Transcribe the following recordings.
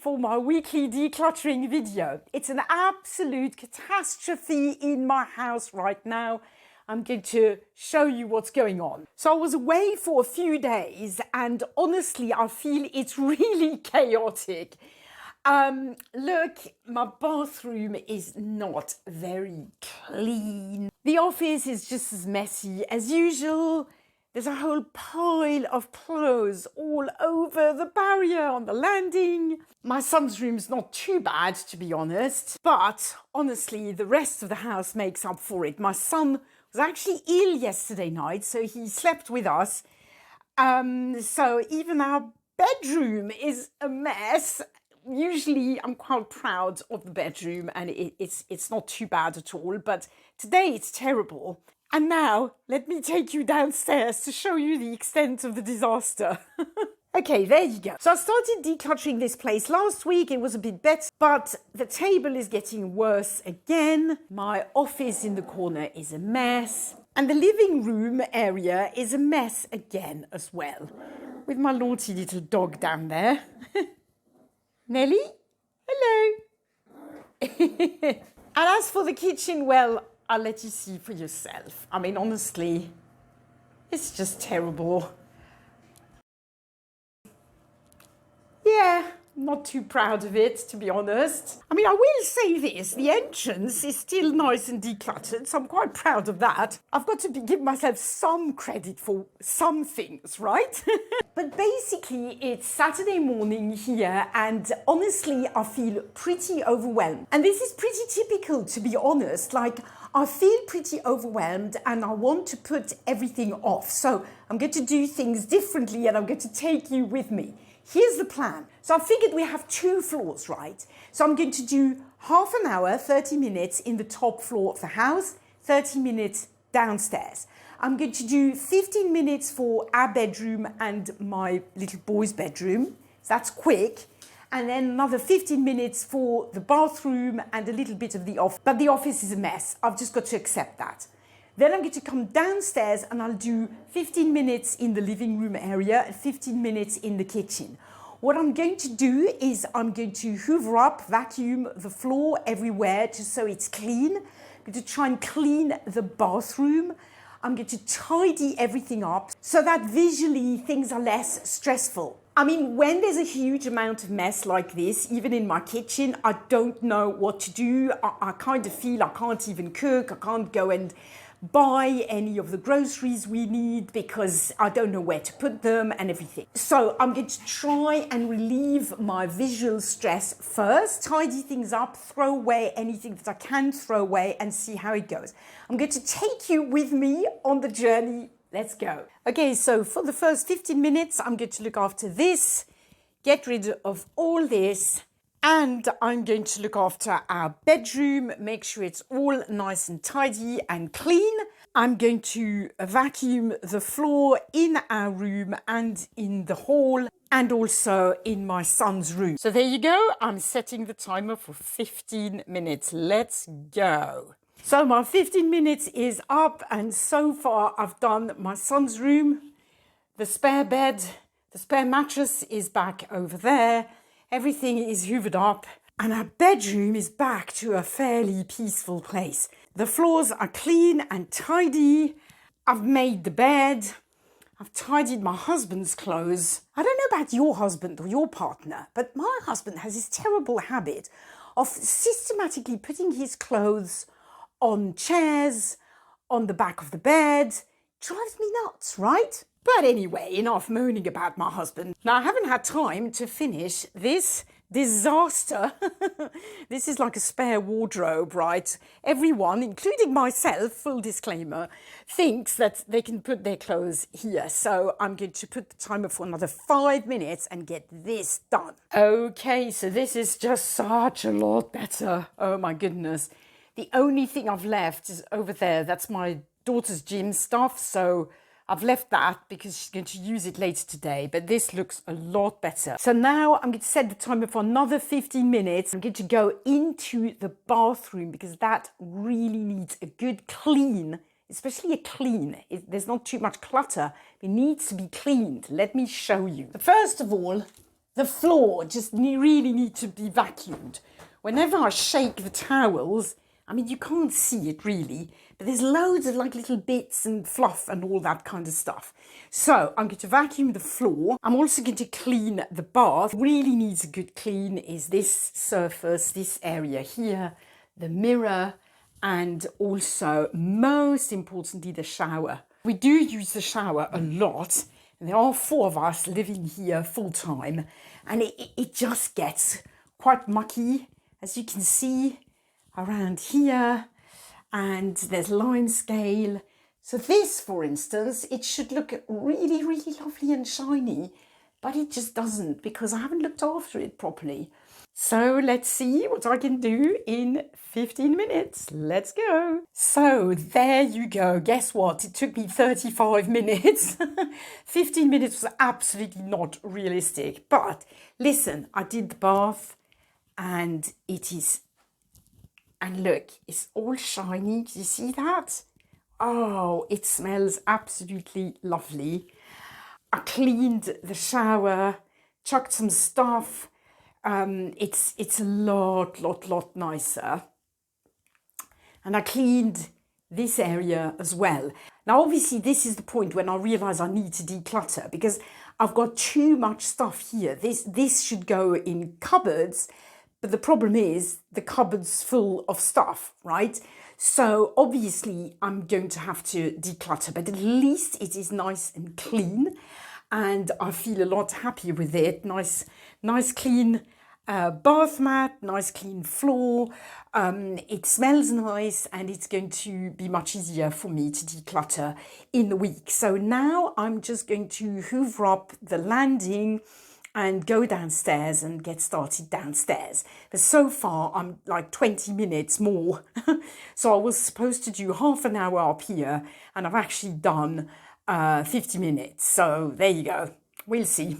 for my weekly decluttering video. It's an absolute catastrophe in my house right now. I'm going to show you what's going on. So I was away for a few days and honestly I feel it's really chaotic. Look, my bathroom is not very clean. The office is just as messy as usual. There's a whole pile of clothes all over the barrier on the landing. My son's room's not too bad, to be honest. But honestly, the rest of the house makes up for it. My son was actually ill yesterday night, so he slept with us. So even our bedroom is a mess. Usually I'm quite proud of the bedroom and it's not too bad at all. But today it's terrible. And now, let me take you downstairs to show you the extent of the disaster. Okay, there you go. So I started decluttering this place last week. It was a bit better, but the table is getting worse again. My office in the corner is a mess. And the living room area is a mess again as well. With my naughty little dog down there. Nelly? Hello. And as for the kitchen, well, I'll let you see for yourself. I mean, honestly, it's just terrible. Yeah, not too proud of it, to be honest. I mean, I will say this, the entrance is still nice and decluttered, so I'm quite proud of that. I've got to give myself some credit for some things, right? But basically, it's Saturday morning here, and honestly, I feel pretty overwhelmed. And this is pretty typical, to be honest. Like, I feel pretty overwhelmed and I want to put everything off. So I'm going to do things differently and I'm going to take you with me. Here's the plan. So I figured we have 2 floors, right? So I'm going to do half an hour, 30 minutes in the top floor of the house, 30 minutes downstairs. I'm going to do 15 minutes for our bedroom and my little boy's bedroom. So that's quick. And then another 15 minutes for the bathroom and a little bit of the office. But the office is a mess. I've just got to accept that. Then I'm going to come downstairs and I'll do 15 minutes in the living room area and 15 minutes in the kitchen. What I'm going to do is I'm going to hoover up, vacuum the floor everywhere just so it's clean. I'm going to try and clean the bathroom. I'm going to tidy everything up so that visually things are less stressful. I mean, when there's a huge amount of mess like this, even in my kitchen, I don't know what to do. I kind of feel I can't even cook. I can't go and buy any of the groceries we need because I don't know where to put them and everything. So I'm going to try and relieve my visual stress first, tidy things up, throw away anything that I can throw away and see how it goes. I'm going to take you with me on the journey. Let's go. Okay, so for the first 15 minutes, I'm going to look after this, get rid of all this, and I'm going to look after our bedroom, make sure it's all nice and tidy and clean. I'm going to vacuum the floor in our room and in the hall and also in my son's room. So there you go. I'm setting the timer for 15 minutes. Let's go. So my 15 minutes is up and so far I've done my son's room, the spare bed, the spare mattress is back over there, everything is hoovered up and our bedroom is back to a fairly peaceful place. The floors are clean and tidy, I've made the bed, I've tidied my husband's clothes. I don't know about your husband or your partner, but my husband has this terrible habit of systematically putting his clothes on chairs, on the back of the bed. Drives me nuts, right? But anyway, enough moaning about my husband. Now, I haven't had time to finish this disaster. This is like a spare wardrobe, right? Everyone, including myself, full disclaimer, thinks that they can put their clothes here. So I'm going to put the timer for another 5 minutes and get this done. Okay, so this is just such a lot better. Oh my goodness. The only thing I've left is over there. That's my daughter's gym stuff. So I've left that because she's going to use it later today. But this looks a lot better. So now I'm going to set the timer for another 15 minutes. I'm going to go into the bathroom because that really needs a good clean, especially a clean. There's not too much clutter. It needs to be cleaned. Let me show you. But first of all, The floor just really need to be vacuumed. Whenever I shake the towels, I mean, you can't see it really, but there's loads of like little bits and fluff and all that kind of stuff. So I'm going to vacuum the floor. I'm also going to clean the bath. Really needs a good clean is this surface, this area here, the mirror, and also most importantly, the shower. We do use the shower a lot. And there are 4 of us living here full time, and it just gets quite mucky, as you can see around here, and there's lime scale. So this, for instance, it should look really, really lovely and shiny, but it just doesn't because I haven't looked after it properly. So let's see what I can do in 15 minutes. Let's go. So there you go. Guess what? It took me 35 minutes. 15 minutes was absolutely not realistic. But listen, I did the bath and it is, and look, it's all shiny. Do you see that? Oh, it smells absolutely lovely. I cleaned the shower, chucked some stuff. It's a lot nicer. And I cleaned this area as well. Now, obviously, this is the point when I realize I need to declutter because I've got too much stuff here. This should go in cupboards, but the problem is the cupboard's full of stuff, right? So obviously, I'm going to have to declutter, but at least it is nice and clean. And I feel a lot happier with it. Nice clean bath mat, nice clean floor. It smells nice and it's going to be much easier for me to declutter in the week. So now I'm just going to hoover up the landing and go downstairs and get started downstairs. But so far I'm like 20 minutes more. So I was supposed to do half an hour up here and I've actually done 50 minutes. So there you go. We'll see.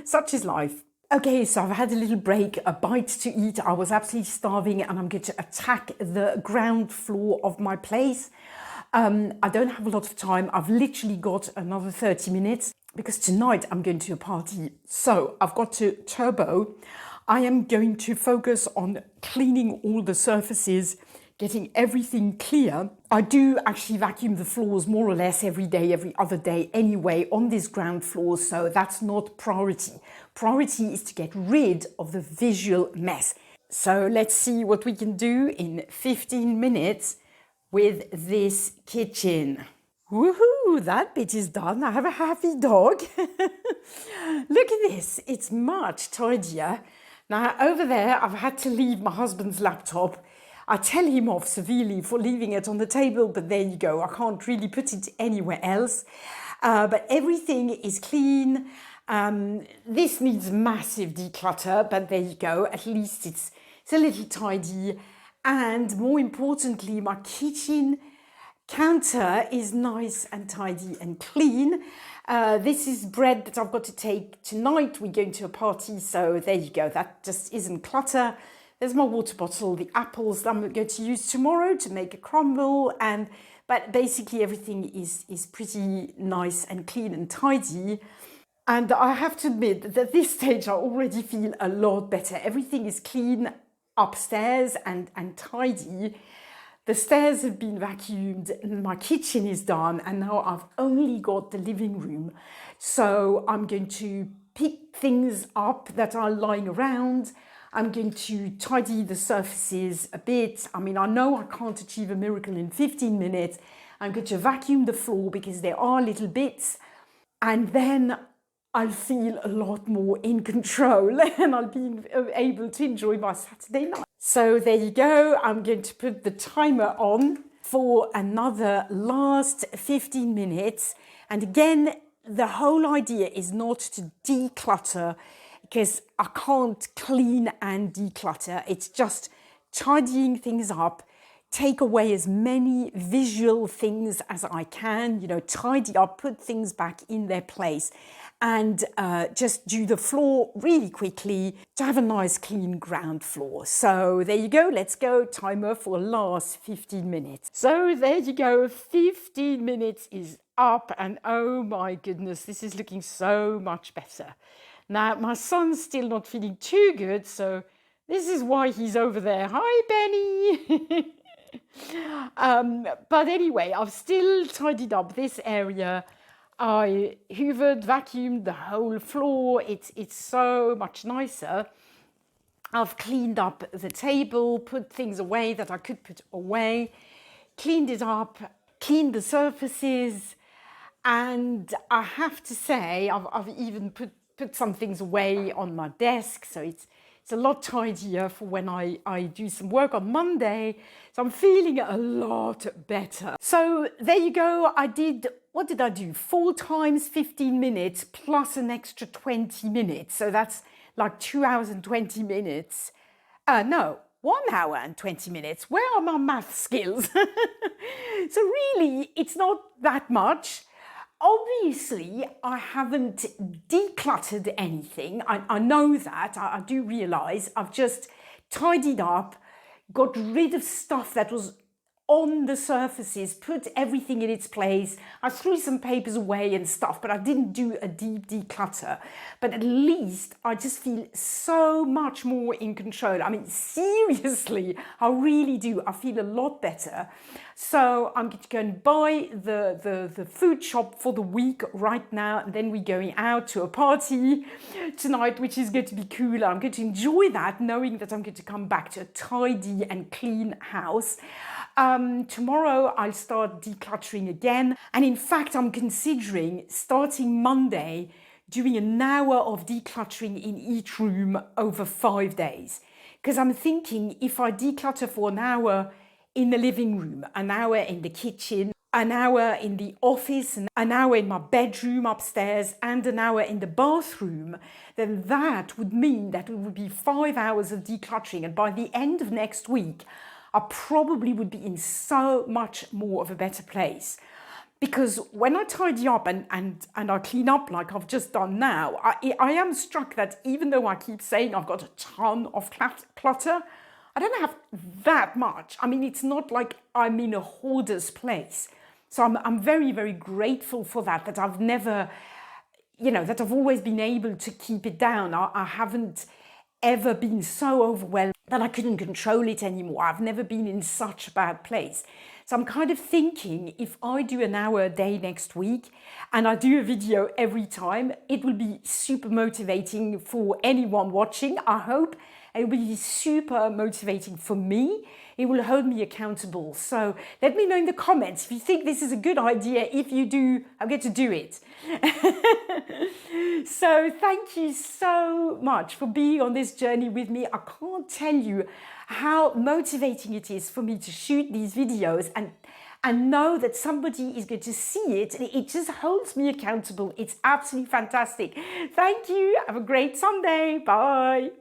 Such is life. Okay, so I've had a little break, a bite to eat. I was absolutely starving and I'm going to attack the ground floor of my place. I don't have a lot of time. I've literally got another 30 minutes because tonight I'm going to a party. So I've got to turbo. I am going to focus on cleaning all the surfaces, getting everything clear. I do actually vacuum the floors more or less every day, every other day anyway on this ground floor, so that's not priority. Priority is to get rid of the visual mess. So let's see what we can do in 15 minutes with this kitchen. Woohoo, that bit is done. I have a happy dog. Look at this, it's much tidier. Now over there, I've had to leave my husband's laptop. I tell him off severely for leaving it on the table, but there you go. I can't really put it anywhere else. But everything is clean. This needs massive declutter, but there you go. At least it's a little tidy. And more importantly, my kitchen counter is nice and tidy and clean. This is bread that I've got to take tonight. We're going to a party, so there you go. That just isn't clutter. There's my water bottle, the apples that I'm going to use tomorrow to make a crumble, but basically everything is pretty nice and clean and tidy. And I have to admit that at this stage I already feel a lot better. Everything is clean upstairs and tidy. The stairs have been vacuumed, my kitchen is done, and now I've only got the living room. So I'm going to pick things up that are lying around. I'm going to tidy the surfaces a bit. I mean, I know I can't achieve a miracle in 15 minutes. I'm going to vacuum the floor because there are little bits. And then I'll feel a lot more in control and I'll be able to enjoy my Saturday night. So there you go. I'm going to put the timer on for another last 15 minutes. And again, the whole idea is not to declutter because I can't clean and declutter. It's just tidying things up, take away as many visual things as I can, tidy up, put things back in their place, and just do the floor really quickly to have a nice clean ground floor. So there you go, let's go, timer for the last 15 minutes. So there you go, 15 minutes is up and oh my goodness, this is looking so much better. Now, my son's still not feeling too good, so this is why he's over there. Hi, Benny! But anyway, I've still tidied up this area. I hoovered, vacuumed the whole floor. It's so much nicer. I've cleaned up the table, put things away that I could put away, cleaned it up, cleaned the surfaces, and I have to say I've even put some things away on my desk, so it's a lot tidier for when I do some work on Monday. So I'm feeling a lot better. So there you go. What did I do? 4 times 15 minutes plus an extra 20 minutes. So that's like 2 hours and 20 minutes. No, 1 hour and 20 minutes. Where are my math skills? So really, it's not that much. Obviously, I haven't decluttered anything. I know that. I do realise I've just tidied up, got rid of stuff that was on the surfaces, put everything in its place. I threw some papers away and stuff, but I didn't do a deep declutter. But at least I just feel so much more in control. I mean, seriously, I really do. I feel a lot better. So I'm going to go and buy the food shop for the week right now. And then we're going out to a party tonight, which is going to be cool. I'm going to enjoy that, knowing that I'm going to come back to a tidy and clean house. Tomorrow I'll start decluttering again. And in fact, I'm considering starting Monday doing an hour of decluttering in each room over 5 days. Because I'm thinking if I declutter for an hour in the living room, an hour in the kitchen, an hour in the office, an hour in my bedroom upstairs, and an hour in the bathroom, then that would mean that it would be 5 hours of decluttering. And by the end of next week, I probably would be in so much more of a better place. Because when I tidy up and I clean up like I've just done now, I am struck that even though I keep saying I've got a ton of clutter, I don't have that much. I mean, it's not like I'm in a hoarder's place. So I'm very, very grateful for that I've never, that I've always been able to keep it down. I haven't ever been so overwhelmed that I couldn't control it anymore. I've never been in such a bad place. So I'm kind of thinking if I do an hour a day next week and I do a video every time, it will be super motivating for anyone watching, I hope. It will be super motivating for me. It will hold me accountable. So let me know in the comments if you think this is a good idea. If you do, I'm going to do it. So thank you so much for being on this journey with me. I can't tell you how motivating it is for me to shoot these videos and know that somebody is going to see it. It just holds me accountable. It's absolutely fantastic. Thank you. Have a great Sunday. Bye.